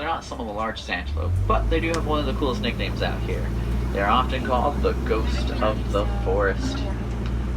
They're not some of the largest antelope, but they do have one of the coolest nicknames out here. They're often called the ghost of the forest.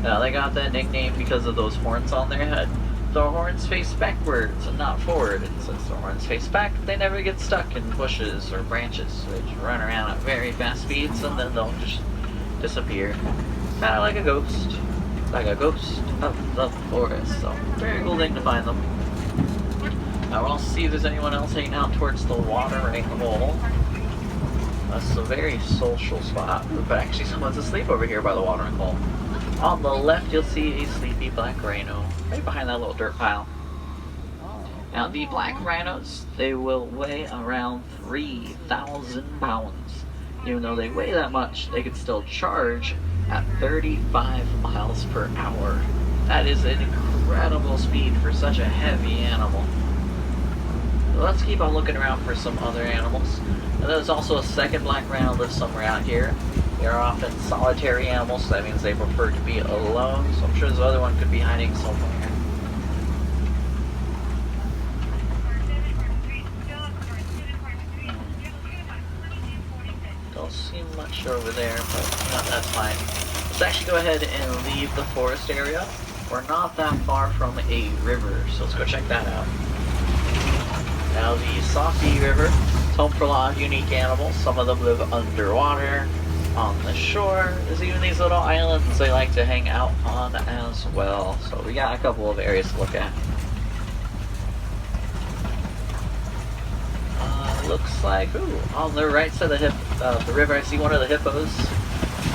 Now, they got that nickname because of those horns on their head. The horns face backwards and not forward, and since the horns face back, they never get stuck in bushes or branches, which run around at very fast speeds and then they'll just disappear. Kind of like a ghost of the forest. So, very cool thing to find them. Now, we'll see if there's anyone else hanging out towards the watering hole. That's a very social spot, but actually someone's asleep over here by the watering hole. On the left, you'll see a sleepy black rhino, right behind that little dirt pile. Now, the black rhinos, they will weigh around 3,000 pounds. Even though they weigh that much, they can still charge at 35 miles per hour. That is an incredible speed for such a heavy animal. Let's keep on looking around for some other animals. And there's also a second black rhino lives somewhere out here. They are often solitary animals, so that means they prefer to be alone. So I'm sure this other one could be hiding somewhere. Don't see much over there, but no, that's fine. Let's actually go ahead and leave the forest area. We're not that far from a river, so let's go check that out. Now, the Safi River is home for a lot of unique animals. Some of them live underwater, on the shore. There's even these little islands they like to hang out on as well. So we got a couple of areas to look at. Looks like, ooh, on the right side of the river, I see one of the hippos.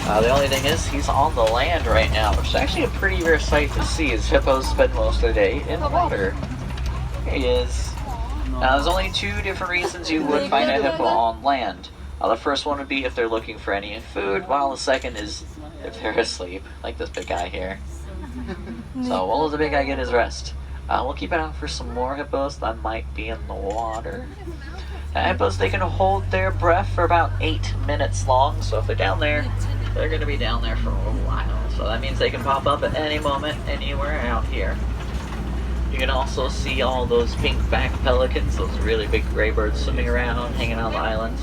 The only thing is, he's on the land right now, which is actually a pretty rare sight to see, as hippos spend most of their day in the water. Here he is. Now, there's only two different reasons you would find a hippo on land. The first one would be if they're looking for any food, while the second is if they're asleep, like this big guy here. So, while the big guy get his rest, we'll keep an eye out for some more hippos that might be in the water. Hippos, they can hold their breath for about 8 minutes long, so if they're down there, they're going to be down there for a while. So that means they can pop up at any moment, anywhere out here. You can also see all those pink-back pelicans, those really big gray birds swimming around, hanging on the islands.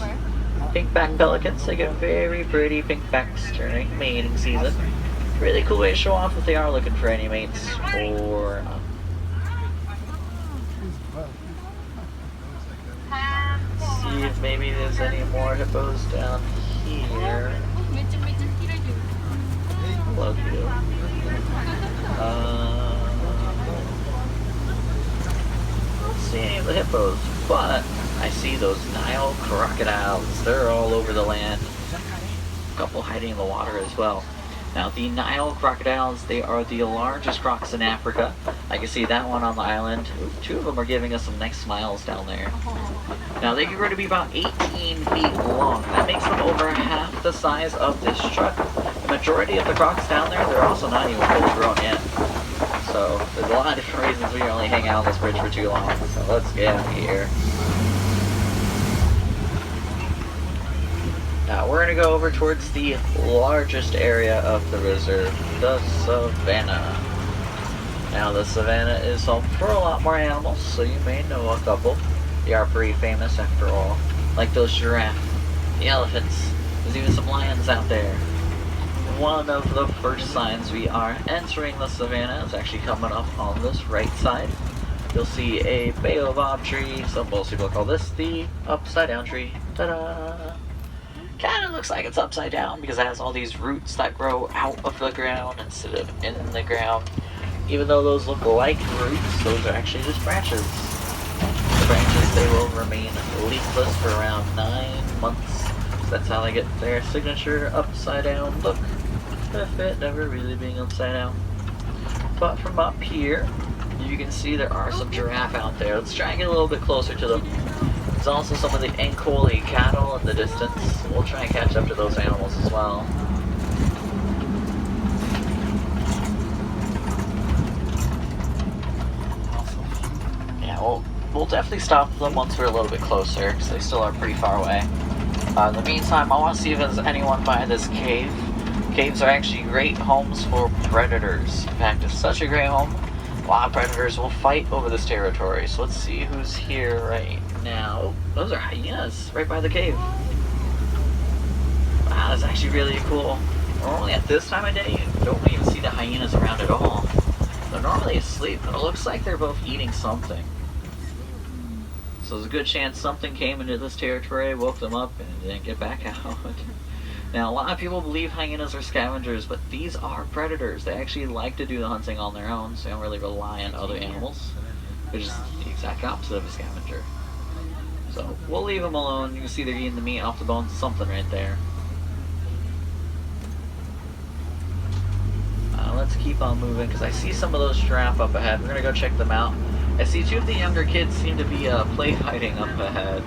Pink-back pelicans, they get very pretty pink-backs during mating season. Really cool way to show off if they are looking for any mates or not. See if maybe there's any more hippos down here. Hello, you. Don't see any of the hippos, but I see those Nile crocodiles. They're all over the land. A couple hiding in the water as well. Now, the Nile crocodiles, they are the largest crocs in Africa. I can see that one on the island. Two of them are giving us some nice smiles down there. Now, they can grow to be about 18 feet long. That makes them over half the size of this truck. The majority of the crocs down there, they're also not even fully grown yet. So, there's a lot of different reasons we only hang out on this bridge for too long. So, let's get out of here. Now, we're going to go over towards the largest area of the reserve, the savannah. Now, the savannah is home for a lot more animals, so you may know a couple. They are pretty famous after all, like those giraffes, the elephants. There's even some lions out there. One of the first signs we are entering the savannah is actually coming up on this right side. You'll see a baobab tree. Some most people call this the upside down tree. Ta-da! Kind of looks like it's upside down because it has all these roots that grow out of the ground instead of in the ground. Even though those look like roots, those are actually just branches. The branches, they will remain leafless for around 9 months. So that's how they get their signature upside down look, with it never really being upside down. But from up here, you can see there are some giraffe out there. Let's try and get a little bit closer to them. There's also some of the Ankoli cattle in the distance. We'll try and catch up to those animals as well. Yeah, we'll definitely stop them once we're a little bit closer, because they still are pretty far away. In the meantime, I want to see if there's anyone by this cave. Caves are actually great homes for predators. In fact, it's such a great home, a lot of predators will fight over this territory. So let's see who's here right Now, oh, those are hyenas right by the cave. Wow, that's actually really cool. Normally at this time of day, you don't even see the hyenas around at all. They're normally asleep, but it looks like they're both eating something. So there's a good chance something came into this territory, woke them up, and didn't get back out. Now, a lot of people believe hyenas are scavengers, but these are predators. They actually like to do the hunting on their own, so they don't really rely on other animals, which is the exact opposite of a scavenger. So we'll leave them alone. You can see they're eating the meat off the bones of something right there. Let's keep on moving, because I see some of those giraffe up ahead. We're going to go check them out. I see two of the younger kids seem to be play fighting up ahead.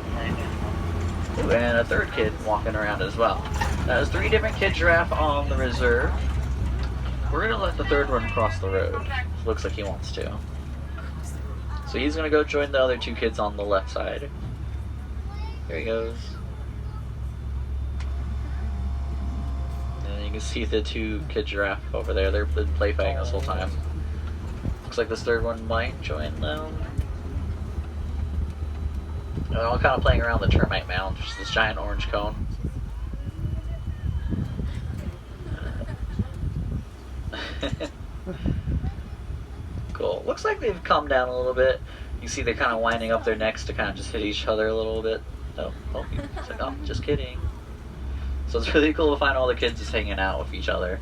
Ooh, and a third kid walking around as well. Now, there's 3 different kid giraffe on the reserve. We're going to let the third one cross the road. Looks like he wants to. So he's going to go join the other 2 kids on the left side. There he goes. And you can see the 2 kid giraffe over there. They've been play fighting this whole time. Looks like this third one might join them. They're all kind of playing around the termite mound, which is this giant orange cone. Cool. Looks like they've calmed down a little bit. You see they're kind of winding up their necks to kind of just hit each other a little bit. Oh, it's like, oh, just kidding. So it's really cool to find all the kids just hanging out with each other.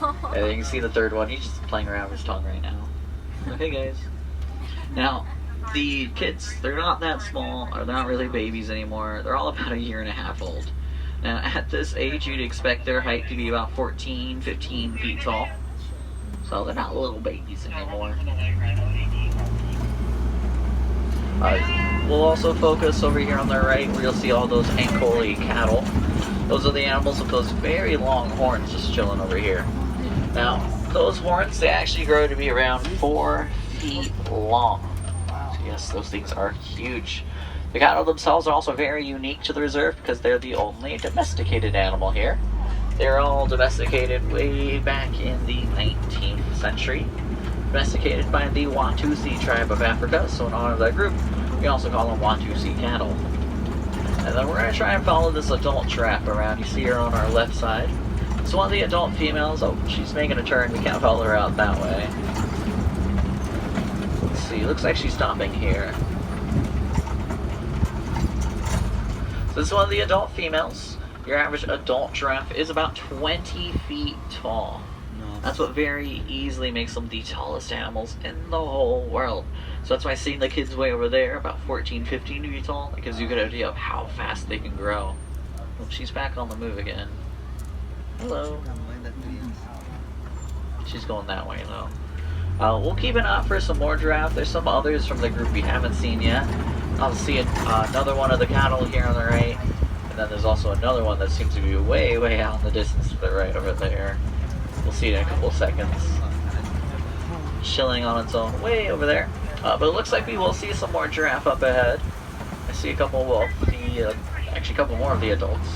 And you can see the third one, he's just playing around with his tongue right now. Hey guys. Now, the kids, they're not that small, or they're not really babies anymore. They're all about 1.5 years old. Now, at this age, you'd expect their height to be about 14, 15 feet tall. So they're not little babies anymore. We'll also focus over here on the right, where you'll see all those Ankole cattle. Those are the animals with those very long horns just chilling over here. Now, those horns, they actually grow to be around 4 feet long. So yes, those things are huge. The cattle themselves are also very unique to the reserve because they're the only domesticated animal here. They're all domesticated way back in the 19th century. Domesticated by the Watusi tribe of Africa, so in honor of that group, we also call them Watusi cattle. And then we're going to try and follow this adult giraffe around. You see her on our left side. It's one of the adult females. Oh, she's making a turn. We can't follow her out that way. Let's see. Looks like she's stopping here. So this is one of the adult females. Your average adult giraffe is about 20 feet tall. That's what very easily makes them the tallest animals in the whole world. So that's why seeing the kids way over there, about 14, 15 feet tall, it gives you a good idea of how fast they can grow. Oh, she's back on the move again. Hello. She's going that way though. We'll keep an eye out for some more giraffe. There's some others from the group we haven't seen yet. I'll see another one of the cattle here on the right. And then there's also another one that seems to be way, way out in the distance to the right over there. We'll see it in a couple seconds. Chilling on its own way over there. But it looks like we will see some more giraffe up ahead. I see a couple, well, actually a couple more of the adults.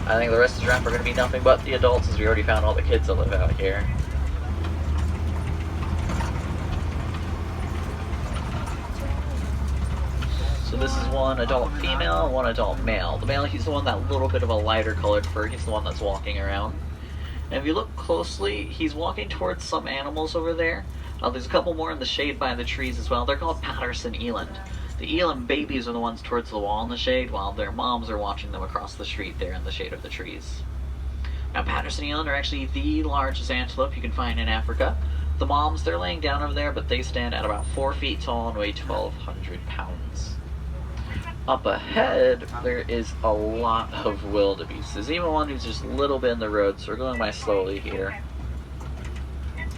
I think the rest of the giraffe are going to be nothing but the adults, as we already found all the kids that live out here. So this is one adult female and one adult male. The male, he's the one that little bit of a lighter colored fur. He's the one that's walking around. And if you look closely, he's walking towards some animals over there. There's a couple more in the shade by the trees as well. They're called Patterson eland. The eland babies are the ones towards the wall in the shade, while their moms are watching them across the street there in the shade of the trees. Now, Patterson eland are actually the largest antelope you can find in Africa. The moms, they're laying down over there, but they stand at about 4 feet tall and weigh 1,200 pounds. Up ahead, there is a lot of wildebeest. There's even one who's just a little bit in the road, so we're going by slowly here.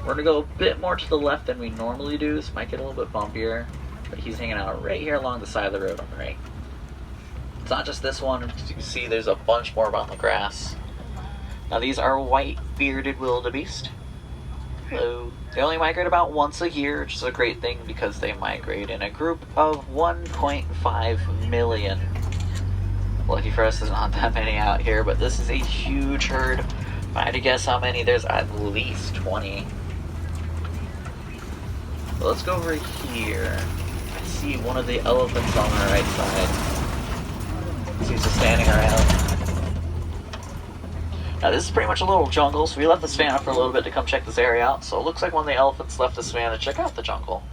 We're going to go a bit more to the left than we normally do. This might get a little bit bumpier, but he's hanging out right here along the side of the road on the right. It's not just this one. As you can see, there's a bunch more on the grass. Now these are white bearded wildebeest. Hello. They only migrate about once a year, which is a great thing because they migrate in a group of 1.5 million. Lucky for us, there's not that many out here, but this is a huge herd. If I had to guess how many, there's at least 20. Let's go over here. see one of the elephants on our right side. He's just standing around. Now this is pretty much a little jungle, so we left the savannah for a little bit to come check this area out. So it looks like one of the elephants left the savannah to check out the jungle.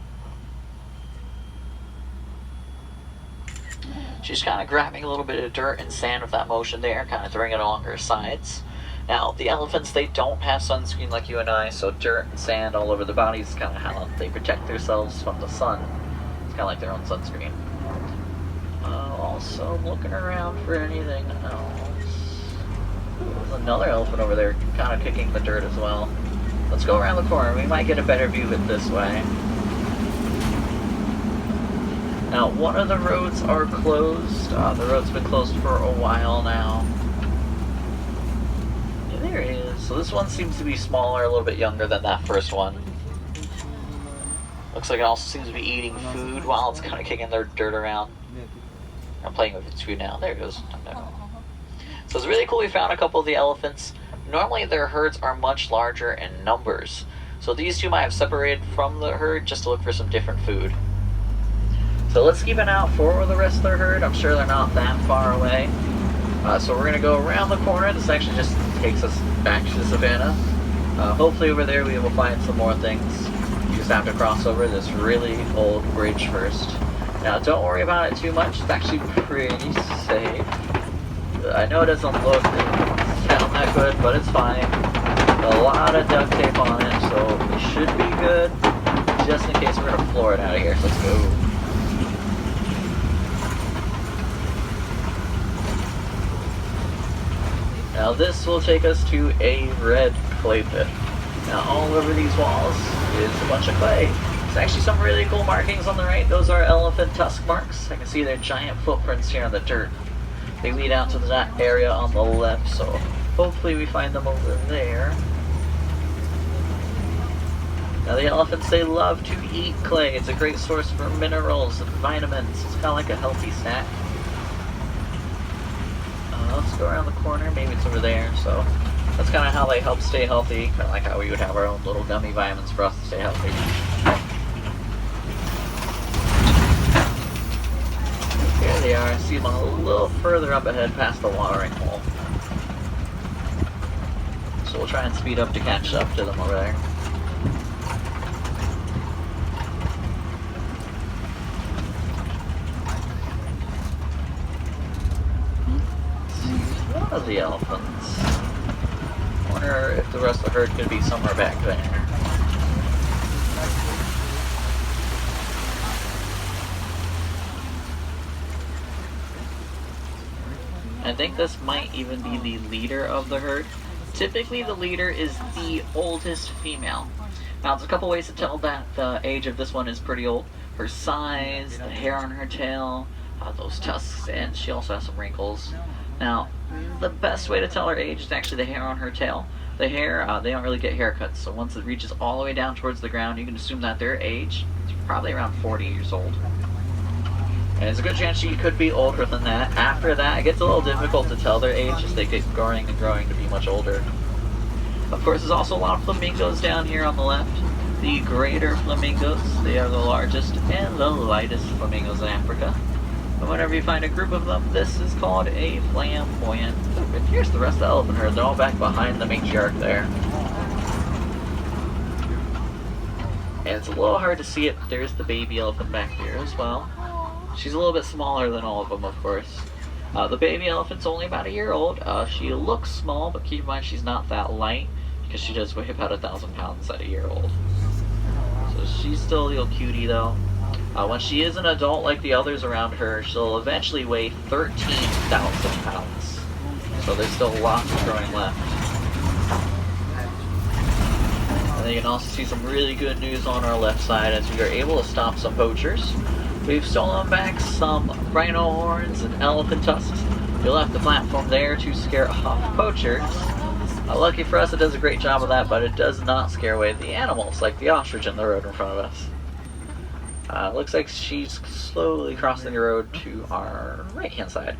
She's kind of grabbing a little bit of dirt and sand with that motion there, kind of throwing it along her sides. Now, the elephants, they don't have sunscreen like you and I, so dirt and sand all over their bodies is kind of how they protect themselves from the sun. It's kind of like their own sunscreen. Also, I'm looking around for anything else. There's another elephant over there, kind of kicking the dirt as well. Let's go around the corner. We might get a better view of it this way. Now, one of the roads are closed. The road's been closed for a while now. Yeah, there it is. So this one seems to be smaller, a little bit younger than that first one. Looks like it also seems to be eating food while it's kind of kicking their dirt around. I'm playing with its food now. There it goes. So it's really cool we found a couple of the elephants. Normally their herds are much larger in numbers. So these two might have separated from the herd just to look for some different food. So let's keep an eye out for the rest of their herd. I'm sure they're not that far away. So we're going to go around the corner. This actually just takes us back to the savannah. Hopefully over there we will find some more things. You just have to cross over this really old bridge first. Now don't worry about it too much. It's actually pretty safe. I know it doesn't look sound that good, but it's fine. A lot of duct tape on it, so it should be good. Just in case we're going to floor it out of here. So let's go. Now this will take us to a red clay pit. Now all over these walls is a bunch of clay. There's actually some really cool markings on the right. Those are elephant tusk marks. I can see their giant footprints here on the dirt. They lead out to that area on the left, so hopefully we find them over there. Now the elephants, they love to eat clay. It's a great source for minerals and vitamins. It's kind of like a healthy snack. Let's go around the corner, maybe it's over there, so that's kind of how they help stay healthy, kind of like how we would have our own little gummy vitamins for us to stay healthy. Here they are, I see them a little further up ahead past the watering hole. So we'll try and speed up to catch up to them over there. Of the elephants. I wonder if the rest of the herd could be somewhere back there. I think this might even be the leader of the herd. Typically the leader is the oldest female. Now there's a couple ways to tell that the age of this one is pretty old. Her size, the hair on her tail, those tusks, and she also has some wrinkles. Now, the best way to tell her age is actually the hair on her tail. The hair, they don't really get haircuts, so once it reaches all the way down towards the ground, you can assume that their age is probably around 40 years old. And there's a good chance she could be older than that. After that, it gets a little difficult to tell their age as they get growing and growing to be much older. Of course, there's also a lot of flamingos down here on the left. The greater flamingos, they are the largest and the lightest flamingos in Africa. And whenever you find a group of them, this is called a flamboyant. And here's the rest of the elephant herd. They're all back behind the matriarch there. And it's a little hard to see it, but there's the baby elephant back here as well. She's a little bit smaller than all of them, of course. The baby elephant's only about a year old. She looks small, but keep in mind she's not that light, because she does weigh about 1,000 pounds at a year old. So she's still a little cutie though. When she is an adult like the others around her, she'll eventually weigh 13,000 pounds. So there's still lots of growing left. And you can also see some really good news on our left side as we are able to stop some poachers. We've stolen back some rhino horns and elephant tusks. We left the platform there to scare off poachers. Lucky for us, it does a great job of that, but it does not scare away the animals, like the ostrich in the road in front of us. Looks like she's slowly crossing the road to our right-hand side.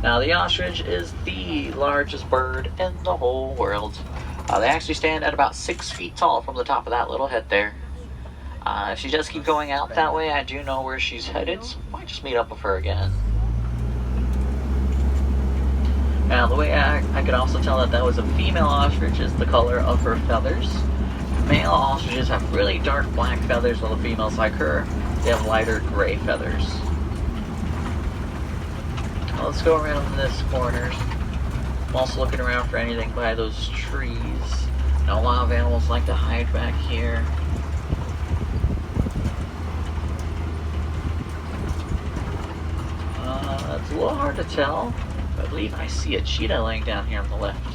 Now, the ostrich is the largest bird in the whole world. They actually stand at about 6 feet tall from the top of that little head there. If she does keep going out that way, I do know where she's headed, so I might just meet up with her again. Now, the way I could also tell that was a female ostrich is the color of her feathers. Male ostriches have really dark black feathers, while the females like her, they have lighter gray feathers. Well, let's go around this corner. I'm also looking around for anything by those trees. Now, a lot of animals like to hide back here. It's a little hard to tell. I believe I see a cheetah laying down here on the left.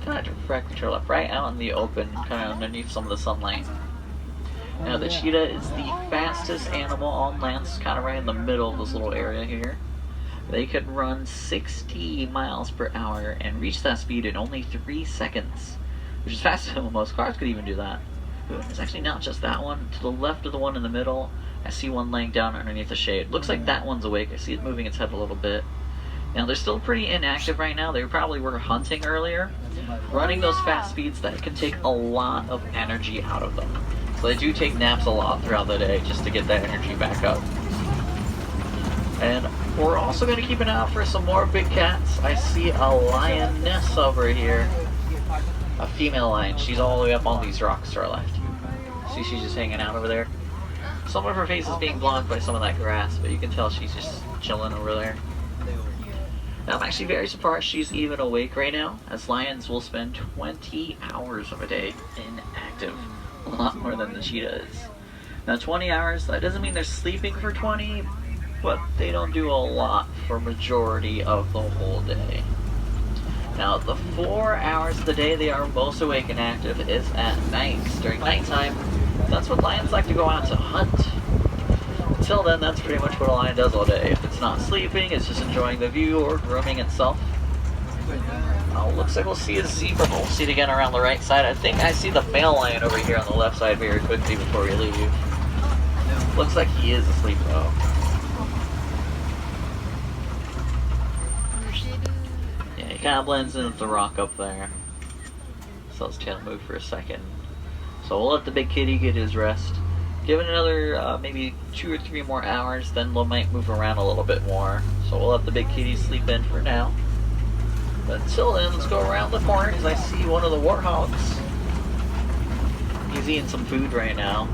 Kind of directly to the left, right out in the open, kind of underneath some of the sunlight. Now, the cheetah is the fastest animal on land, it's kind of right in the middle of this little area here. They could run 60 miles per hour and reach that speed in only 3 seconds, which is faster than most cars could even do that. It's actually not just that one. To the left of the one in the middle, I see one laying down underneath the shade. Looks like that one's awake. I see it moving its head a little bit. Now, they're still pretty inactive right now. They probably were hunting earlier. Running those fast speeds, that can take a lot of energy out of them. So they do take naps a lot throughout the day just to get that energy back up. And we're also going to keep an eye out for some more big cats. I see a lioness over here. A female lion. She's all the way up on these rocks to our left. See, she's just hanging out over there. Some of her face is being blocked by some of that grass, but you can tell she's just chilling over there. Now, I'm actually very surprised she's even awake right now, as lions will spend 20 hours of a day inactive. A lot more than the cheetah is. Now, 20 hours, that doesn't mean they're sleeping for 20, but they don't do a lot for majority of the whole day. Now, the 4 hours of the day they are most awake and active is at night. During nighttime, that's when lions like to go out to hunt. Until then, that's pretty much what a lion does all day. If it's not sleeping, it's just enjoying the view or grooming itself. Looks like we'll see a zebra. We'll see it again around the right side. I think I see the male lion over here on the left side very quickly before we leave. Looks like he is asleep though. Yeah, he kind of blends in with the rock up there. So his tail move for a second. So we'll let the big kitty get his rest. Give it another maybe 2 or 3 more hours, then we might move around a little bit more. So we'll let the big kitty sleep in for now. But until then, let's go around the corner because I see one of the warthogs. He's eating some food right now.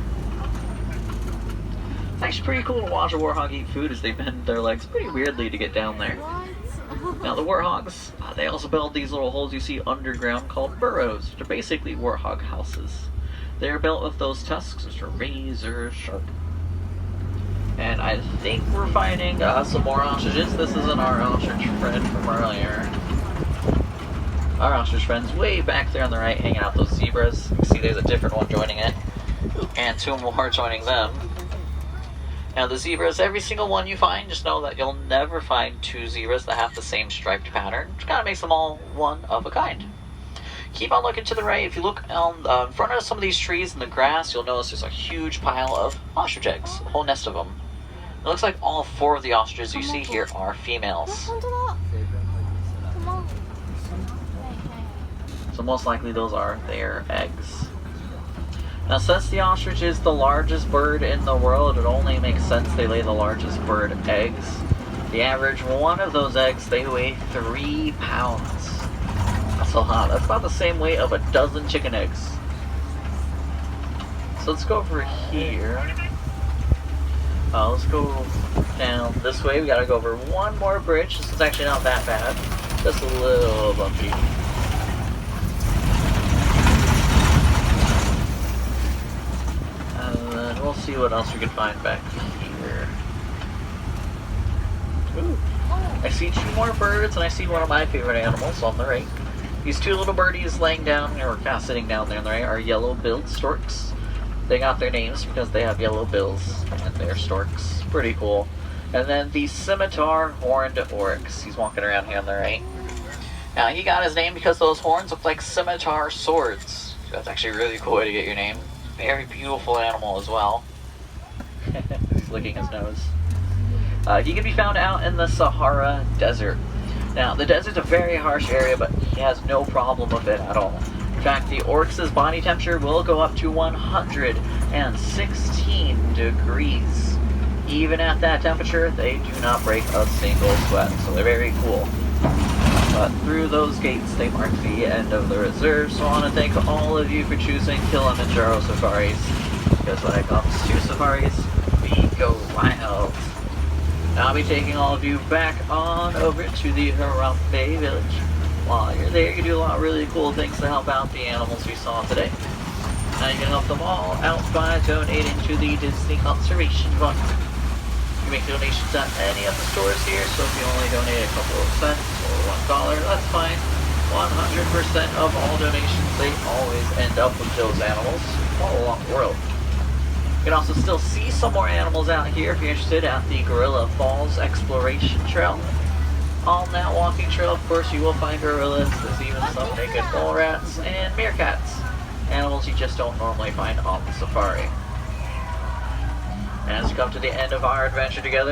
It's actually pretty cool to watch a warthog eat food as they bend their legs pretty weirdly to get down there. Now the warthogs, they also build these little holes you see underground called burrows. They're basically warthog houses. They're built with those tusks, which are razor sharp. And I think we're finding some more ostriches. This isn't our ostrich friend from earlier. Our ostrich friend's way back there on the right, hanging out those zebras. You can see there's a different one joining it, and 2 more joining them. Now the zebras, every single one you find, just know that you'll never find 2 zebras that have the same striped pattern, which kind of makes them all one of a kind. Keep on looking to the right. If you look on in front of some of these trees in the grass, you'll notice there's a huge pile of ostrich eggs, a whole nest of them. It looks like all 4 of the ostriches you see here are females. So most likely those are their eggs. Now, since the ostrich is the largest bird in the world, it only makes sense they lay the largest bird eggs. The average one of those eggs, they weigh 3 pounds. That's a lot. That's about the same weight of a dozen chicken eggs. So let's go over here. Let's go down this way. We gotta go over one more bridge. This is actually not that bad. Just a little bumpy. And then we'll see what else we can find back here. Ooh. I see 2 more birds, and I see one of my favorite animals on the right. These 2 little birdies laying down, or kind of sitting down there on the right, are yellow-billed storks. They got their names because they have yellow bills, and they're storks. Pretty cool. And then the scimitar horned oryx. He's walking around here on the right. Now, he got his name because those horns look like scimitar swords. That's actually a really cool way to get your name. Very beautiful animal as well. He's licking his nose. He can be found out in the Sahara Desert. Now, the desert's a very harsh area, but he has no problem with it at all. In fact, the orcs' body temperature will go up to 116 degrees. Even at that temperature, they do not break a single sweat, so they're very cool. But through those gates, they mark the end of the reserve, so I want to thank all of you for choosing Kilimanjaro Safaris, because when it comes to safaris, we go wild. Now I'll be taking all of you back on over to the Harambe village. While you're there, you can do a lot of really cool things to help out the animals we saw today. Now you can help them all out by donating to the Disney Conservation Fund. You can make donations at any of the stores here, so if you only donate a couple of cents or $1, that's fine. 100% of all donations, they always end up with those animals all along the world. You can also still see some more animals out here if you're interested at the Gorilla Falls Exploration Trail. On that walking trail, of course, you will find gorillas, there's even some naked mole rats, and meerkats. Animals you just don't normally find on the safari. And as we come to the end of our adventure together,